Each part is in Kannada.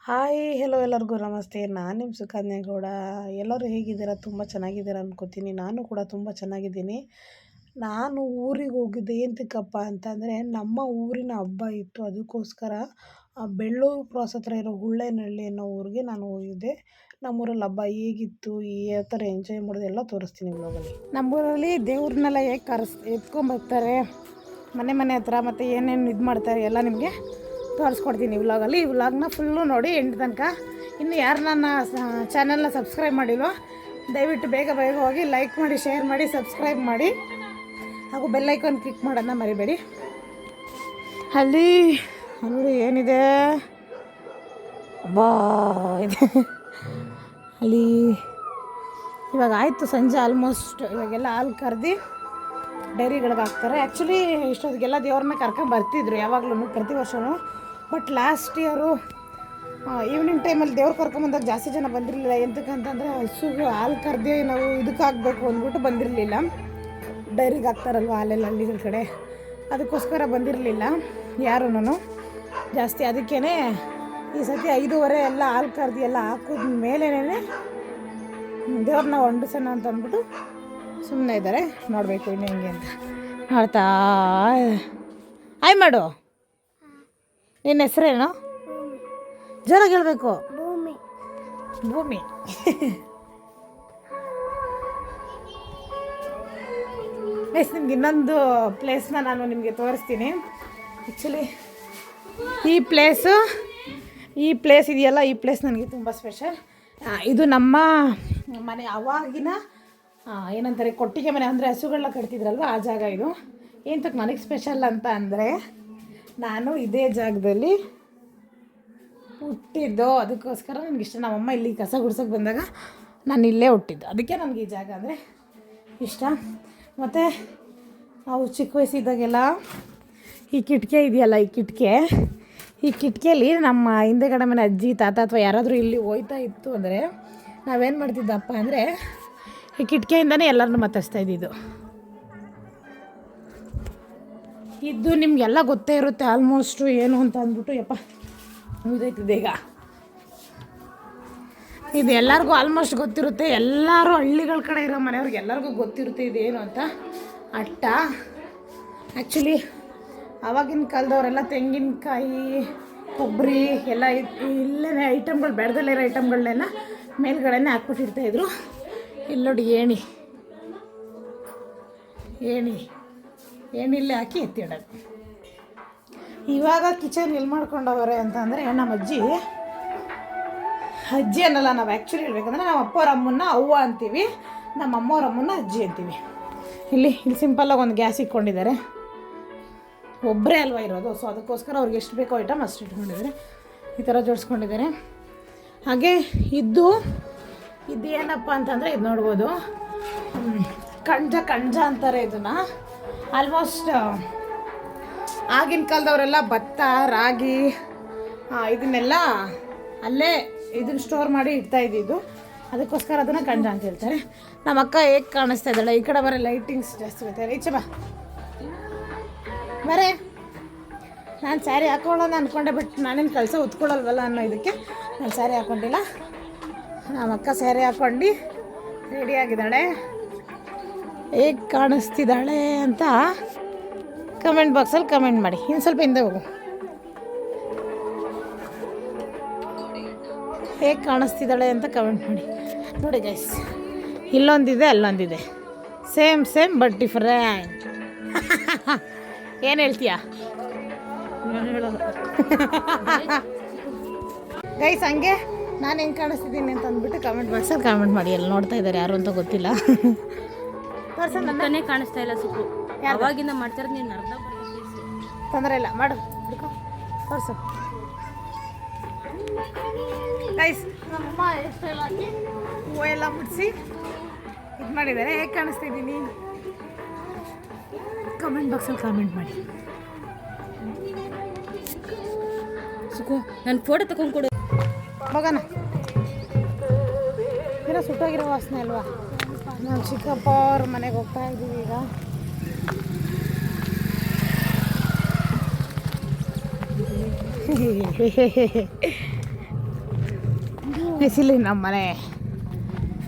ಹಾಯ್ ಹೆಲೋ ಎಲ್ಲರಿಗೂ ನಮಸ್ತೆ. ನಾನು ನಿಮ್ಮ ಸುಕನ್ಯಗೌಡ. ಎಲ್ಲರೂ ಹೇಗಿದ್ದೀರಾ? ತುಂಬ ಚೆನ್ನಾಗಿದ್ದೀರಾ ಅನ್ಕೋತೀನಿ. ನಾನು ಕೂಡ ತುಂಬ ಚೆನ್ನಾಗಿದ್ದೀನಿ. ನಾನು ಊರಿಗೆ ಹೋಗಿದ್ದೆ ಏಂತಕ್ಕಪ್ಪ ಅಂತಂದರೆ ನಮ್ಮ ಊರಿನ ಹಬ್ಬ ಇತ್ತು. ಅದಕ್ಕೋಸ್ಕರ ಬೆಳ್ಳೂರು ಕ್ರಾಸ್ ಹತ್ರ ಇರೋ ಹುಳ್ಳೇನಹಳ್ಳಿ ಅನ್ನೋ ಊರಿಗೆ ನಾನು ಹೋಗಿದ್ದೆ. ನಮ್ಮೂರಲ್ಲಿ ಹಬ್ಬ ಹೇಗಿತ್ತು, ಯಾವ ಥರ ಎಂಜಾಯ್ ಮಾಡೋದು ಎಲ್ಲ ತೋರಿಸ್ತೀನಿ ವ್ಲಾಗಲ್ಲಿ. ನಮ್ಮೂರಲ್ಲಿ ದೇವ್ರನ್ನೆಲ್ಲ ಹೇಗೆ ಎತ್ಕೊಂಬರ್ತಾರೆ ಮನೆ ಮನೆ ಹತ್ರ, ಮತ್ತು ಏನೇನು ಇದು ಮಾಡ್ತಾರೆ ಎಲ್ಲ ನಿಮಗೆ ತೋರಿಸ್ಕೊಡ್ತೀನಿ ವ್ಲಾಗಲ್ಲಿ. ಈ ವ್ಲಾಗ್ನ ಫುಲ್ಲು ನೋಡಿ ಎಂಟು ತನಕ. ಇನ್ನು ಯಾರು ನನ್ನ ಚಾನಲ್ನ ಸಬ್ಸ್ಕ್ರೈಬ್ ಮಾಡಿಲ್ವೋ ದಯವಿಟ್ಟು ಬೇಗ ಬೇಗ ಹೋಗಿ ಲೈಕ್ ಮಾಡಿ, ಶೇರ್ ಮಾಡಿ, ಸಬ್ಸ್ಕ್ರೈಬ್ ಮಾಡಿ, ಹಾಗೂ ಬೆಲ್ಲೈಕಾನ್ ಕ್ಲಿಕ್ ಮಾಡೋದನ್ನ ಮರಿಬೇಡಿ. ಅಲ್ಲಿ ನೋಡಿ ಏನಿದೆ, ಬಾ ಇದೆ ಅಲ್ಲಿ. ಇವಾಗ ಆಯಿತು ಸಂಜೆ ಆಲ್ಮೋಸ್ಟ್. ಇವಾಗೆಲ್ಲ ಹಾಲು ಕರೆದು ಡೈರಿಗಳಿಗೆ ಹಾಕ್ತಾರೆ. ಆ್ಯಕ್ಚುಲಿ ಇಷ್ಟೊತ್ತಿಗೆಲ್ಲ ದೇವ್ರನ್ನ ಕರ್ಕೊಂಬರ್ತಿದ್ರು ಯಾವಾಗಲೂ, ಪ್ರತಿ ವರ್ಷವೂ. ಬಟ್ ಲಾಸ್ಟ್ ಇಯರು ಈವ್ನಿಂಗ್ ಟೈಮಲ್ಲಿ ದೇವ್ರು ಕರ್ಕೊಂಬಂದಾಗ ಜಾಸ್ತಿ ಜನ ಬಂದಿರಲಿಲ್ಲ. ಎಂತಕ್ಕಂತಂದರೆ ಹಸುಗೆ ಹಾಲು ಕರೆದೇ ನಾವು ಇದಕ್ಕೆ ಹಾಕಬೇಕು ಅಂದ್ಬಿಟ್ಟು ಬಂದಿರಲಿಲ್ಲ. ಡೈರಿಗೆ ಹಾಕ್ತಾರಲ್ವ ಹಾಲೆಲ್ಲ ಹಳ್ಳಿಗಳ ಕಡೆ, ಅದಕ್ಕೋಸ್ಕರ ಬಂದಿರಲಿಲ್ಲ ಯಾರೂ ಜಾಸ್ತಿ. ಅದಕ್ಕೇ ಈ ಸತಿ 5:15 ಎಲ್ಲ ಹಾಲು ಕರೆದು ಎಲ್ಲ ಹಾಕಿದ ಮೇಲೇ ದೇವ್ರನ್ನ ಹೊಂಡಿಸೋಣ ಅಂತ ಅಂದ್ಬಿಟ್ಟು ಸುಮ್ಮನೆ ಇದ್ದಾರೆ. ನೋಡಬೇಕು ಇನ್ನು ಹೆಂಗೆ ಅಂತ ನೋಡ್ತಾ. ಆಯ್ ಮಾಡು, ನಿನ್ನ ಹೆಸರೇನು? ಜೋರಾಗಿ ಹೇಳಬೇಕು. ಭೂಮಿ. ಎಸ್, ನಿಮ್ಗೆ ಇನ್ನೊಂದು ಪ್ಲೇಸ್ನ ನಾನು ನಿಮಗೆ ತೋರಿಸ್ತೀನಿ. ಆ್ಯಕ್ಚುಲಿ ಈ ಪ್ಲೇಸ್ ಇದೆಯಲ್ಲ, ಈ ಪ್ಲೇಸ್ ನನಗೆ ತುಂಬ ಸ್ಪೆಷಲ್. ಇದು ನಮ್ಮ ಮನೆ ಅವಾಗಿನ ಏನಂತಾರೆ ಕೊಟ್ಟಿಗೆ ಮನೆ, ಅಂದರೆ ಹಸುಗಳನ್ನ ಕಟ್ತಿದ್ರಲ್ವ ಆ ಜಾಗ ಇದು. ಏನಂತಕ್ಕೆ ನನಗೆ ಸ್ಪೆಷಲ್ ಅಂತ ಅಂದರೆ, ನಾನು ಇದೇ ಜಾಗದಲ್ಲಿ ಹುಟ್ಟಿದ್ದು. ಅದಕ್ಕೋಸ್ಕರ ನನಗೆ ಇಷ್ಟ. ನಮ್ಮಮ್ಮ ಇಲ್ಲಿ ಕಸ ಗುಡ್ಸೋಕ್ಕೆ ಬಂದಾಗ ನಾನು ಇಲ್ಲೇ ಹುಟ್ಟಿದ್ದು. ಅದಕ್ಕೆ ನನಗೆ ಈ ಜಾಗ ಅಂದರೆ ಇಷ್ಟ. ಮತ್ತು ನಾವು ಚಿಕ್ಕ ವಯಸ್ಸಿದ್ದಾಗೆಲ್ಲ ಈ ಕಿಟಕಿ ಇದೆಯಲ್ಲ, ಈ ಕಿಟಕಿಯಲ್ಲಿ ನಮ್ಮ ಹಿಂದೆಗಡೆ ಮನೆ ಅಜ್ಜಿ ತಾತ ಅಥವಾ ಯಾರಾದರೂ ಇಲ್ಲಿ ಹೋಯ್ತಾ ಇತ್ತು ಅಂದರೆ ನಾವೇನು ಮಾಡ್ತಿದ್ದಪ್ಪ ಅಂದರೆ ಈ ಕಿಟಕಿಯಿಂದನೇ ಎಲ್ಲರನ್ನೂ ಮಾತಾಡಿಸ್ತಾ ಇದ್ದಿದ್ದು. ಇದು ನಿಮಗೆಲ್ಲ ಗೊತ್ತೇ ಇರುತ್ತೆ ಆಲ್ಮೋಸ್ಟು ಏನು ಅಂತ ಅಂದ್ಬಿಟ್ಟು. ಯಪ್ಪ ಮುಗಿದೈತಿದೆ ಈಗ. ಇದು ಎಲ್ಲರಿಗೂ ಆಲ್ಮೋಸ್ಟ್ ಗೊತ್ತಿರುತ್ತೆ. ಎಲ್ಲರೂ ಹಳ್ಳಿಗಳ ಕಡೆ ಇರೋ ಮನೆಯವ್ರಿಗೆ ಎಲ್ಲರಿಗೂ ಗೊತ್ತಿರುತ್ತೆ ಇದೇನು ಅಂತ. ಅಟ್ಟ ಆ್ಯಕ್ಚುಲಿ ಆವಾಗಿನ ಕಾಲದವರೆಲ್ಲ ತೆಂಗಿನಕಾಯಿ, ಕೊಬ್ಬರಿ ಎಲ್ಲ ಇಲ್ಲೇ ಐಟಮ್ಗಳು, ಬೆಳೆದಲ್ಲಿರೋ ಐಟಮ್ಗಳನ್ನೆಲ್ಲ ಮೇಲ್ಗಡೆನೇ ಹಾಕ್ಬಿಟ್ಟಿರ್ತಾಯಿದ್ರು. ಇಲ್ಲಿ ನೋಡಿ ಏಣಿಲ್ಲೇ ಹಾಕಿ ಎತ್ತಿಡೋದು. ಇವಾಗ ಕಿಚನ್ ಎಲ್ಲಿ ಮಾಡ್ಕೊಂಡವ್ರೆ ಅಂತಂದರೆ, ನಮ್ಮ ಅಜ್ಜಿ ಅನ್ನಲ್ಲ, ನಾವು ಆ್ಯಕ್ಚುಲಿ ಹೇಳ್ಬೇಕಂದ್ರೆ ನಮ್ಮ ಅಪ್ಪವ್ರ ಅಮ್ಮನ್ನ ಅವ್ವ ಅಂತೀವಿ, ನಮ್ಮ ಅಮ್ಮವ್ರ ಅಮ್ಮನ್ನ ಅಜ್ಜಿ ಅಂತೀವಿ. ಇಲ್ಲಿ ಸಿಂಪಲ್ಲಾಗಿ ಒಂದು ಗ್ಯಾಸ್ ಇಟ್ಕೊಂಡಿದ್ದಾರೆ. ಒಬ್ಬರೇ ಅಲ್ವಾ ಇರೋದು, ಸೊ ಅದಕ್ಕೋಸ್ಕರ ಅವ್ರಿಗೆ ಎಷ್ಟು ಬೇಕೋ ಐಟಮ್ ಅಷ್ಟು ಇಟ್ಕೊಂಡಿದ್ದಾರೆ. ಈ ಥರ ಜೋಡಿಸ್ಕೊಂಡಿದ್ದಾರೆ. ಹಾಗೆ ಇದೇನಪ್ಪ ಅಂತಂದರೆ, ಇದು ನೋಡ್ಬೋದು, ಕಣ್ಜ ಅಂತಾರೆ ಇದನ್ನು. ಆಲ್ಮೋಸ್ಟ್ ಆಗಿನ ಕಾಲದವರೆಲ್ಲ ಭತ್ತ, ರಾಗಿ ಇದನ್ನೆಲ್ಲ ಅಲ್ಲೇ ಇದನ್ನು ಸ್ಟೋರ್ ಮಾಡಿ ಇಡ್ತಾ ಇದ್ದಿದ್ದು. ಅದಕ್ಕೋಸ್ಕರ ಅದನ್ನು ಕಣ್ಜ ಅಂತ ಹೇಳ್ತಾರೆ. ನಮ್ಮ ಅಕ್ಕ ಹೇಗೆ ಕಾಣಿಸ್ತಾ ಇದ್ದಾಳೆ, ಈ ಕಡೆ ಬರೋ ಲೈಟಿಂಗ್ಸ್ ಜಾಸ್ತಿ ಬರ್ತಾರೆ. ಈಚೆ ಬರೇ ನಾನು ಸ್ಯಾರಿ ಹಾಕೊಳ್ಳೋಣ ಅಂದ್ಕೊಂಡೆ, ಬಟ್ ನಾನೇನು ಕೆಲಸ ಉತ್ಕೊಳ್ಳಲ್ವಲ್ಲ ಅನ್ನೋ ಇದಕ್ಕೆ ನಾನು ಸ್ಯಾರಿ ಹಾಕ್ಕೊಂಡಿಲ್ಲ. ನಮ್ಮ ಅಕ್ಕ ಸ್ಯಾರಿ ಹಾಕ್ಕೊಂಡು ರೆಡಿಯಾಗಿದ್ದಾಳೆ. ಹೇಗೆ ಕಾಣಿಸ್ತಿದ್ದಾಳೆ ಅಂತ ಕಮೆಂಟ್ ಬಾಕ್ಸಲ್ಲಿ ಕಮೆಂಟ್ ಮಾಡಿ. ಇನ್ನು ಸ್ವಲ್ಪ ಹಿಂದೆ ಹೋಗು. ಹೇಗೆ ಕಾಣಿಸ್ತಿದ್ದಾಳೆ ಅಂತ ಕಮೆಂಟ್ ಮಾಡಿ. ನೋಡಿ ಗೈಸ್, ಇಲ್ಲೊಂದಿದೆ ಅಲ್ಲೊಂದಿದೆ, ಸೇಮ್ ಬಟ್ ಡಿಫರೆಂಟ್. ಏನು ಹೇಳ್ತೀಯಾ? ಗೈಸ್, ಹಂಗೆ ನಾನು ಹೆಂಗೆ ಕಾಣಿಸ್ತಿದ್ದೀನಿ ಅಂತ ಅಂದ್ಬಿಟ್ಟು ಕಮೆಂಟ್ ಬಾಕ್ಸಲ್ಲಿ ಕಮೆಂಟ್ ಮಾಡಿ. ಎಲ್ಲ ನೋಡ್ತಾ ಇದ್ದಾರೆ, ಯಾರು ಅಂತ ಗೊತ್ತಿಲ್ಲ. ನನ್ನೇ ಕಾಣಿಸ್ತಾ ಇಲ್ಲ ಸುಕ್ಕು. ಯಾವಾಗಿಂದ ಮಾಡ್ತಾರೆ ನೀನು? ಅರ್ಧ ತೊಂದರೆ ಇಲ್ಲ, ಮಾಡು, ತೋರಿಸು. ಗೈಸ್, ನಮ್ಮಮ್ಮ ಎಷ್ಟೆಲ್ಲ ಹಾಕಿ ಹೂವು ಎಲ್ಲ ಮುಡಿಸಿ ಇದು ಮಾಡಿದ್ದಾರೆ. ಹೇಗೆ ಕಾಣಿಸ್ತಿದ್ದೀನಿ ಕಮೆಂಟ್ ಬಾಕ್ಸಲ್ಲಿ ಕಮೆಂಟ್ ಮಾಡಿ. ಸುಕ್ಕು, ನಾನು ಫೋಟೋ ತಗೊಂಡು ಕೊಡು. ಹೋಗೋಣ. ಏನೋ ಸುಟ್ಟೋಗಿರೋ ವಾಸನೆ ಅಲ್ವಾ? ನಾವು ಚಿಕ್ಕಪ್ಪ ಅವ್ರ ಮನೆಗೆ ಹೋಗ್ತಾ ಇದ್ದೀವಿ ಈಗ. ಬಿಸಿಲಿ ನಮ್ಮ ಮನೆ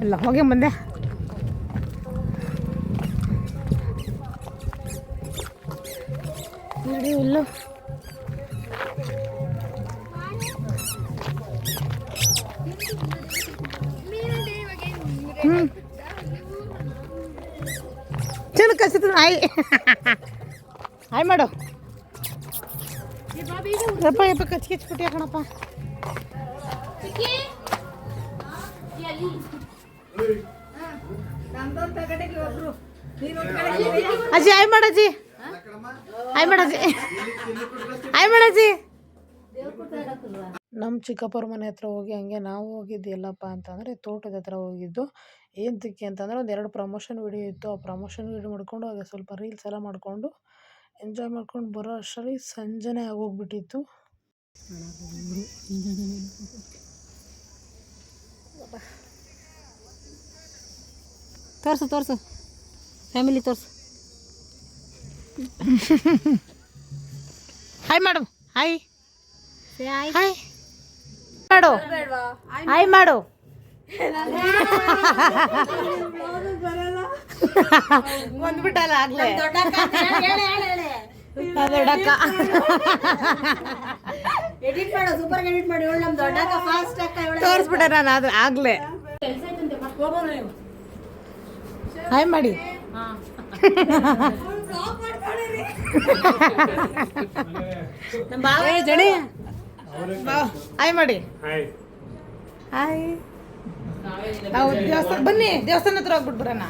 ಎಲ್ಲ ಹೋಗಿ ಬಂದೆ. ನೋಡಿ ಎಲ್ಲೋ ಚಲೋ ಕಸಿತು ಹಾಯ್ ಹಾಯ್ ಮಾಡು ಯಪ್ಪ ಯಪ್ಪ ಕಚ್ಚಿಬಿಟ್ಟಿಯ ಕಣಪ್ಪ. ಅಜ್ಜಿ ಹಾಯ್ ಮಾಡಜ್ಜಿ ಹಾಯ್ ಮಾಡಜ್ಜಿ ಹಾಯ್ ಮಾಡಜ್ಜಿ. ನಮ್ಮ ಚಿಕ್ಕಪ್ಪರ ಮನೆ ಹತ್ರ ಹೋಗಿ ಹಂಗೆ ನಾವು ಹೋಗಿದ್ದು ಎಲ್ಲಪ್ಪ ಅಂತಂದರೆ ತೋಟದ ಹತ್ರ ಹೋಗಿದ್ದು. ಏನಕ್ಕೆ ಅಂತಂದರೆ ಒಂದೆರಡು ಪ್ರಮೋಷನ್ ವಿಡಿಯೋ ಇತ್ತು. ಆ ಪ್ರಮೋಷನ್ ವಿಡಿಯೋ ಮಾಡ್ಕೊಂಡು ಹಾಗೆ ಸ್ವಲ್ಪ ರೀಲ್ಸ್ ಎಲ್ಲ ಮಾಡಿಕೊಂಡು ಎಂಜಾಯ್ ಮಾಡ್ಕೊಂಡು ಬರೋ ಅಷ್ಟರಲ್ಲಿ ಸಂಜೆನೇ ಆಗೋಗ್ಬಿಟ್ಟಿತ್ತು. ತೋರಿಸು ತೋರಿಸು ಫ್ಯಾಮಿಲಿ ತೋರಿಸು. ಹಾಯ್ ಮಾಡು ಹಾಯ್ ಹಾಯ್ ಮಾಡು ಹಾಯ್ ಮಾಡು. ಬಂದ್ಬಿಟ್ಟಲ್ಲ ಆಗ್ಲೇ ದೊಡ್ಡಕ್ಕ ಎಡಿಟ್ ಮಾಡು, ಸೂಪರ್ ಎಡಿಟ್ ಮಾಡಿ. ನಮ್ಮ ದೊಡ್ಡಕ್ಕ ಫಾಸ್ಟ್ ಅಕ್ಕ ತೋರಿಸ್ಬಿಟ್ಟೆ ನಾನು ಅದು ಆಗ್ಲೇ. ಹಾಯ್ ಮಾಡಿ ಜಡಿ ಹಾಯ್ ಮಾಡಿ ಹಾಯ್. ನಾವು ದೇವಸ್ಥಾನ ಬನ್ನಿ, ದೇವಸ್ಥಾನ ಹತ್ರ ಹೋಗ್ಬಿಟ್ಟು ಬರೋಣ.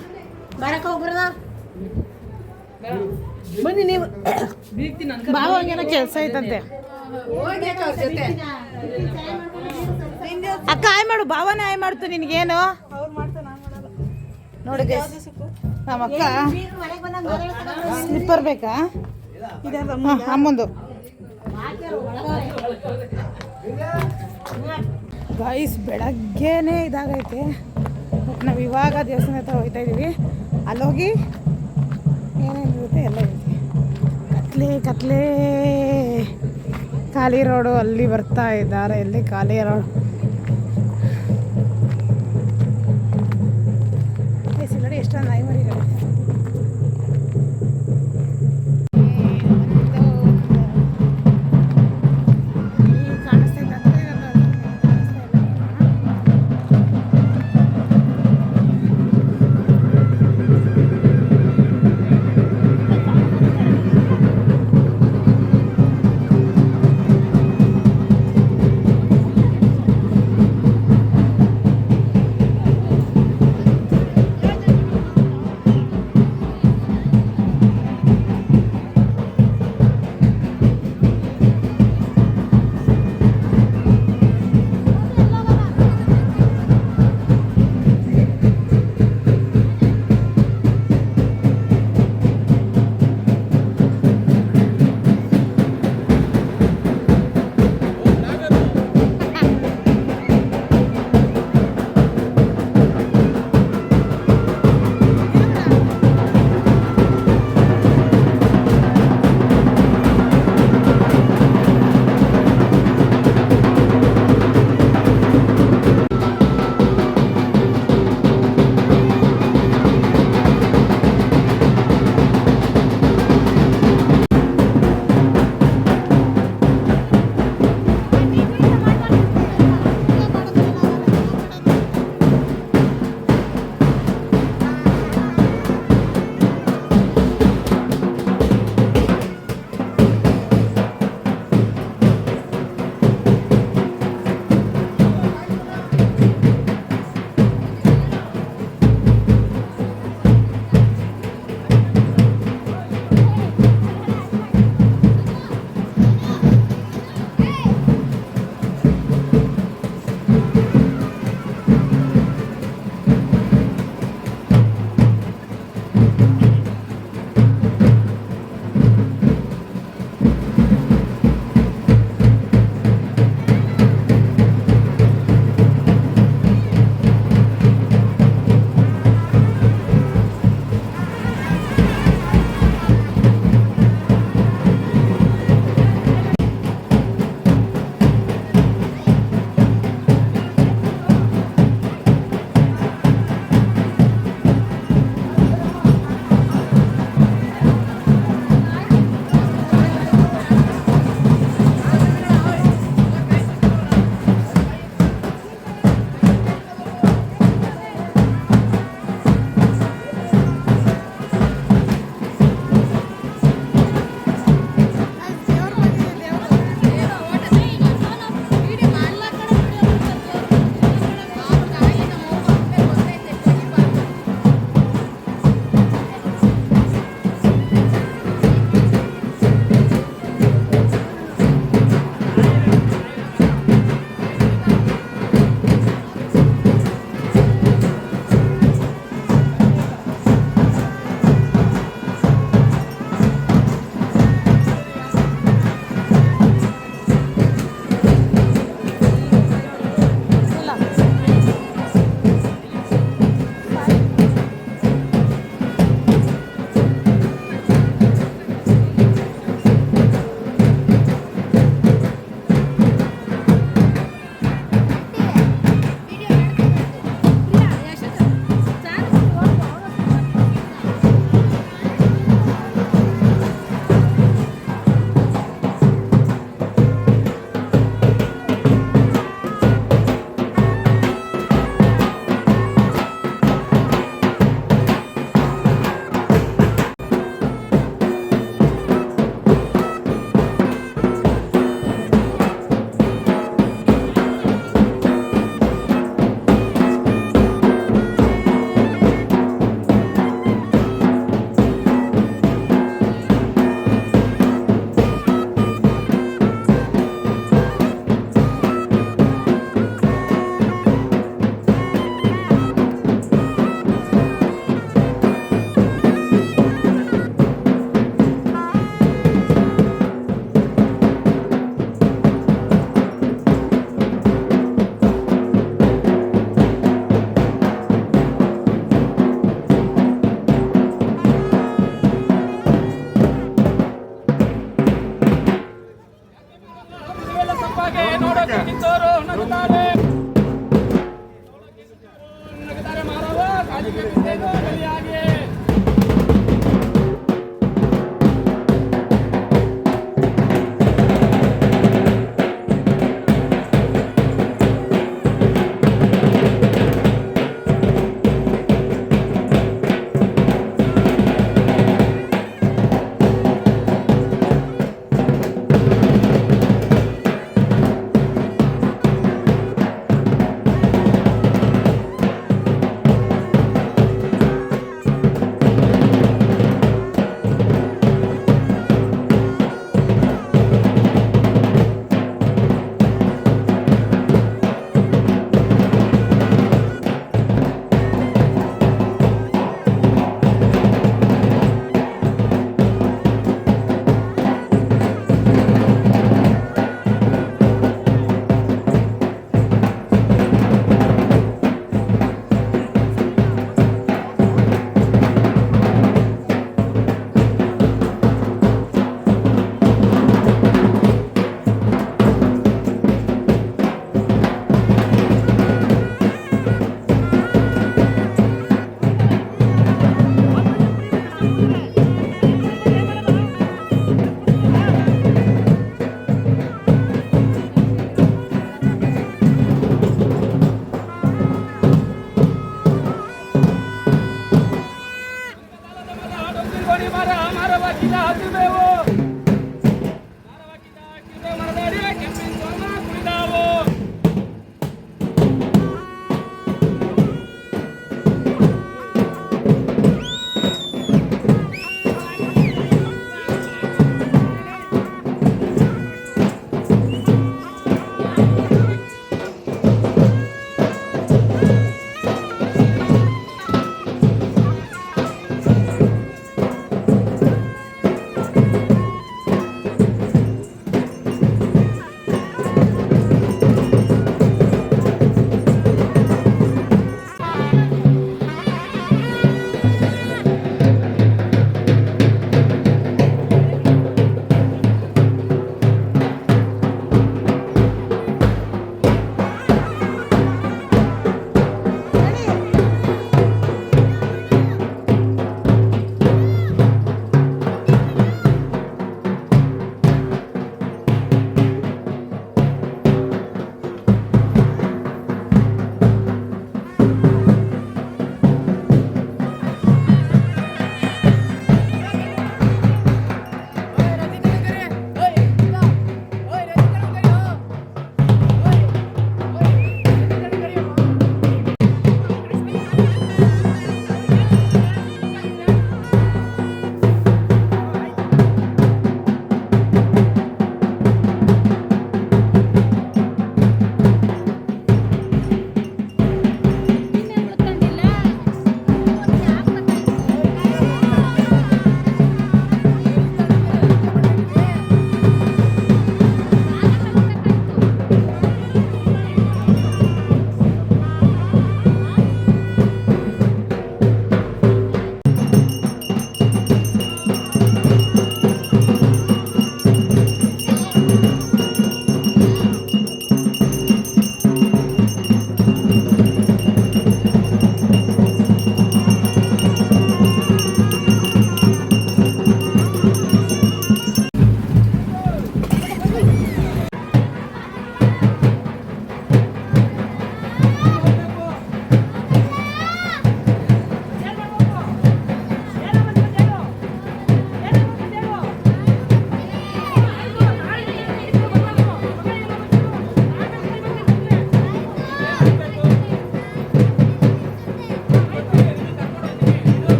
ಬರಕ್ಕೆ ಹೋಗ್ಬರದ ಬನ್ನಿ ನೀವು. ಬಾವಾಗೇನೋ ಕೆಲಸ ಐತಂತೆ. ಅಕ್ಕ ಹಾಯ್ ಮಾಡು, ಭಾವನೆ ಹಾಯ್ ಮಾಡ್ತು ನಿನಗೇನು ನೋಡಿ. ನಮ್ಮ ಅಕ್ಕ ಸ್ಲಿಪ್ಪರ್ ಬೇಕಾ ಅಮ್ಮಂದು. ಗೈಸ್ ಬೆಳಗ್ಗೆನೇ ಇದಾಗೈತೆ. ಬಟ್ ನಾವು ಇವಾಗ ದೇವಸ್ಥಾನ ಹತ್ರ ಹೋಗ್ತಾ ಇದ್ದೀವಿ. ಅಲ್ಲೋಗಿ ಏನೇನಿರುತ್ತೆ ಎಲ್ಲ ಇರುತ್ತೆ. ಕತ್ಲೆ ಕತ್ಲೆ ಖಾಲಿ ರೋಡು ಅಲ್ಲಿ ಬರ್ತಾ ಇದ್ದಾರೆ. ಎಲ್ಲಿ ಖಾಲಿ ರೋಡ್ ನೋಡಿ ಎಷ್ಟೊಂದು ನಾಯಿ ಮರಿಗಳು.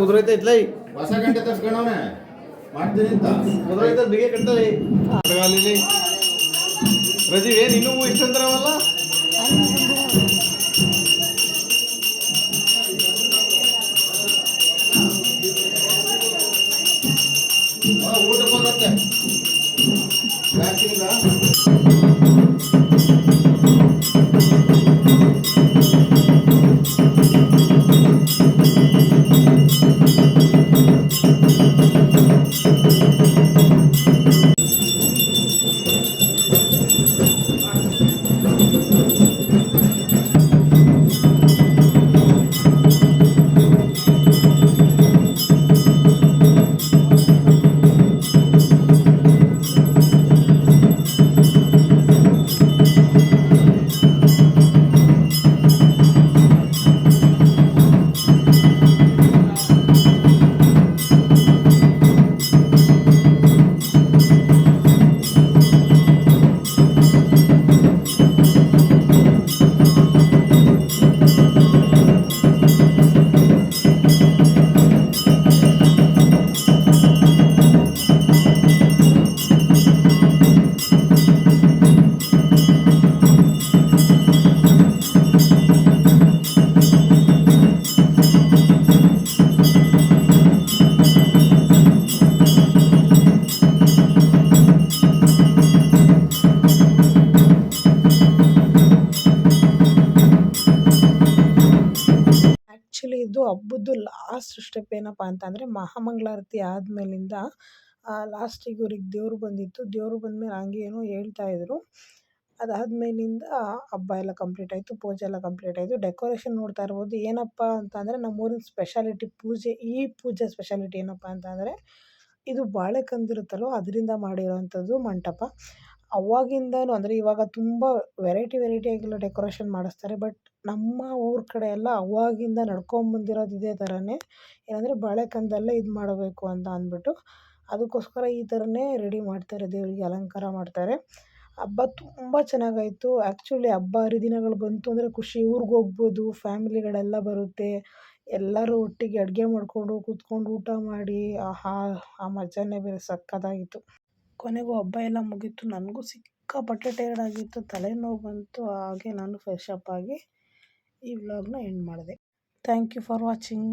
ಉದುರೈತೆ ಇತ್ಲೈ ಹೊಸ ಗಂಟೆ ತರ್ಸ್ಕೊಂಡವನೆ ಮಾಡ್ತೀನಿ ಅಂತ ಉದುರೈತೆ ಬಿಗೆ ಕಟ್ಟಲಿ ರಜೀವ್ ಏನು ಇನ್ನೂ ಇಷ್ಟಂತರವಲ್ಲ ಊಟಕ್ಕೆ ಹೋಗುತ್ತೆ ಯಾಕಿಲ್ಲ ಆ್ಯಕ್ಚುಲಿ ಇದು ಹಬ್ಬದ್ದು ಲಾಸ್ಟ್ ಸ್ಟೆಪ್ ಏನಪ್ಪ ಅಂತಂದರೆ ಮಹಾಮಂಗಳಾರತಿ ಆದಮೇಲಿಂದ ಲಾಸ್ಟಿಗೆ ಇವ್ರಿಗೆ ದೇವ್ರು ಬಂದಿತ್ತು. ದೇವ್ರು ಬಂದಮೇಲೆ ಹಂಗೆ ಏನೋ ಹೇಳ್ತಾಯಿದ್ರು. ಅದಾದಮೇಲಿಂದ ಹಬ್ಬ ಎಲ್ಲ ಕಂಪ್ಲೀಟ್ ಆಯಿತು, ಪೂಜೆ ಎಲ್ಲ ಕಂಪ್ಲೀಟ್ ಆಯಿತು. ಡೆಕೋರೇಷನ್ ನೋಡ್ತಾ ಇರ್ಬೋದು. ಏನಪ್ಪ ಅಂತಂದರೆ ನಮ್ಮೂರಿನ ಸ್ಪೆಷಾಲಿಟಿ ಪೂಜೆ, ಈ ಪೂಜೆ ಸ್ಪೆಷಾಲಿಟಿ ಏನಪ್ಪ ಅಂತಂದರೆ ಇದು ಬಾಳೆಕಂದಿರುತ್ತಲ್ವ ಅದರಿಂದ ಮಾಡಿರೋವಂಥದ್ದು ಮಂಟಪ. ಅವಾಗಿಂದನೂ ಅಂದರೆ ಇವಾಗ ತುಂಬ ವೆರೈಟಿಯಾಗೆಲ್ಲ ಡೆಕೋರೇಷನ್ ಮಾಡಿಸ್ತಾರೆ. ಬಟ್ ನಮ್ಮ ಊರ ಕಡೆ ಎಲ್ಲ ಅವಾಗಿಂದ ನಡ್ಕೊಂಬಂದಿರೋದು ಇದೇ ಥರನೇ. ಏನಂದರೆ ಬಾಳೆಕಂದಲ್ಲೇ ಇದು ಮಾಡಬೇಕು ಅಂತ ಅಂದ್ಬಿಟ್ಟು ಅದಕ್ಕೋಸ್ಕರ ಈ ಥರನೇ ರೆಡಿ ಮಾಡ್ತಾರೆ, ದೇವರಿಗೆ ಅಲಂಕಾರ ಮಾಡ್ತಾರೆ. ಹಬ್ಬ ತುಂಬ ಚೆನ್ನಾಗಾಯಿತು. ಆ್ಯಕ್ಚುಲಿ ಹಬ್ಬ ಹರಿದಿನಗಳು ಬಂತು ಅಂದರೆ ಖುಷಿ. ಊರಿಗೆ ಹೋಗ್ಬೋದು, ಫ್ಯಾಮಿಲಿಗಳೆಲ್ಲ ಬರುತ್ತೆ, ಎಲ್ಲರೂ ಒಟ್ಟಿಗೆ ಅಡುಗೆ ಮಾಡಿಕೊಂಡು ಕೂತ್ಕೊಂಡು ಊಟ ಮಾಡಿ ಆ ಮಜಾನೇ ಬೇರೆ, ಸಕ್ಕತ್ತಾಗಿತ್ತು. ಕೊನೆಗೂ ಹಬ್ಬ ಎಲ್ಲ ಮುಗೀತು. ನನಗೂ ಸಿಕ್ಕಾಪಟ್ಟೆ ಟಯರ್ಡ್ ಆಗಿತ್ತು, ತಲೆನೋವು ಬಂತು. ಹಾಗೆ ನಾನು ಫ್ರೆಶ್ ಅಪ್ ಆಗಿ ಈ ವ್ಲಾಗ್ನ ಎಂಡ್ ಮಾಡಿದೆ. Thank you for watching.